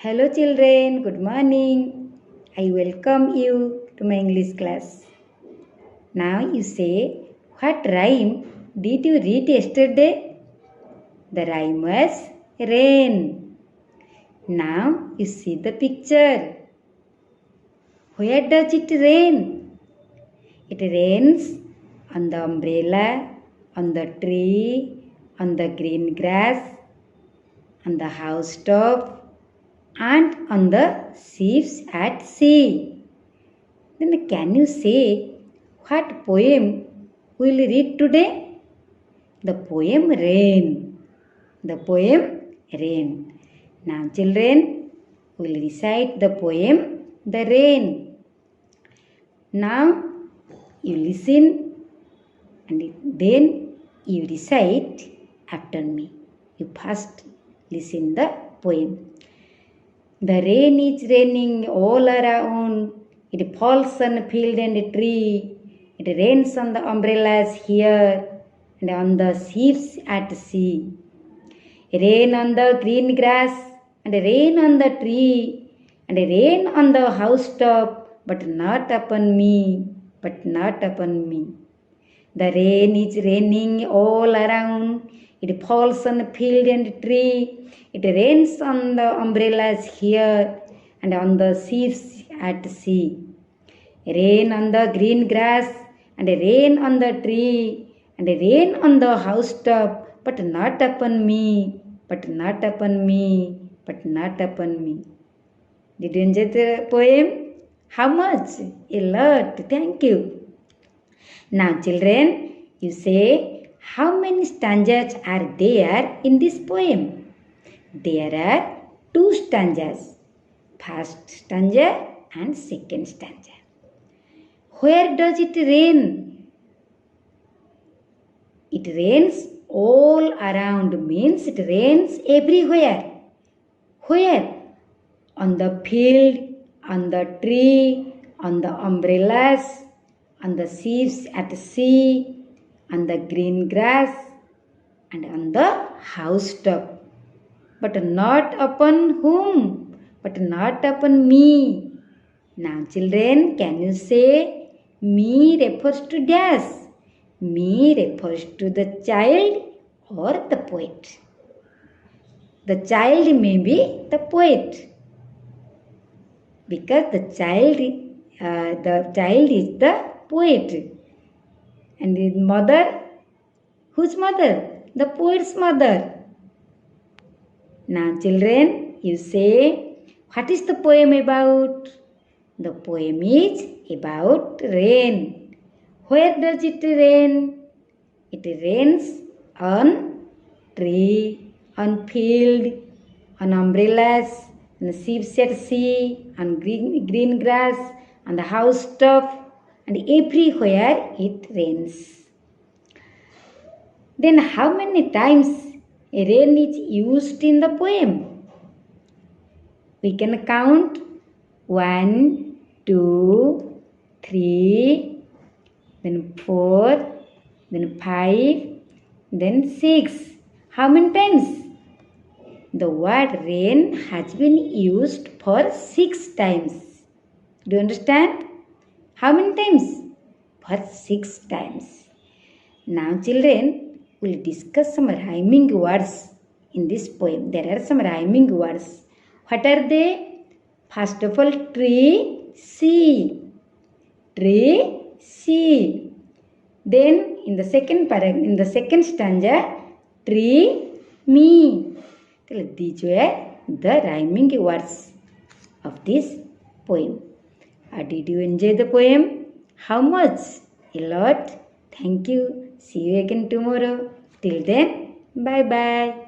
Hello children, good morning. I welcome you to my English class. Now you say, what rhyme did you read yesterday? The rhyme was rain. Now you see the picture. Where does it rain? It rains on the umbrella, on the tree, on the green grass, on the housetop, and on the ships at sea. Then can you say what poem we'll read today? The poem Rain. The poem Rain. Now children, we'll recite the poem The Rain. Now you listen and then you recite after me. You first listen the poem. The rain is raining all around. It falls on field and tree. It rains on the umbrellas here and on the ships at sea. Rain on the green grass and rain on the tree and rain on the housetop, but not upon me, but not upon me. The rain is raining all around. It falls on the field and tree. It rains on the umbrellas here and on the ships at sea. Rain on the green grass and rain on the tree and rain on the housetop, but not upon me, but not upon me, but not upon me. Did you enjoy the poem? How much? A lot. Thank you. Now children, you say, how many stanzas are there in this poem? There are 2 stanzas. First stanza and second stanza. Where does it rain? It rains all around, means it rains everywhere. Where? On the field, on the tree, on the umbrellas, on the ships at sea, on the green grass, and on the housetop. But not upon whom? But not upon me. Now children, can you say, me refers to dash? Me refers to the child or the poet. The child may be the poet, because the child is the poet. And his mother, whose mother? The poet's mother. Now children, you say, what is the poem about? The poem is about rain. Where does it rain? It rains on tree, on field, on umbrellas, on ships at sea, on green grass, on the housetop, and everywhere it rains. Then how many times rain is used in the poem? We can count 1, 2, 3, then 4, then 5, then 6. How many times? The word rain has been used for 6 times. Do you understand? How many times? For 6 times. Now children, we'll discuss some rhyming words in this poem. There are some rhyming words. What are they? First of all, tree, sea. Tree, sea. Then in the second stanza, tree, me. These were the rhyming words of this poem. Did you enjoy the poem? How much? A lot. Thank you. See you again tomorrow. Till then, bye bye.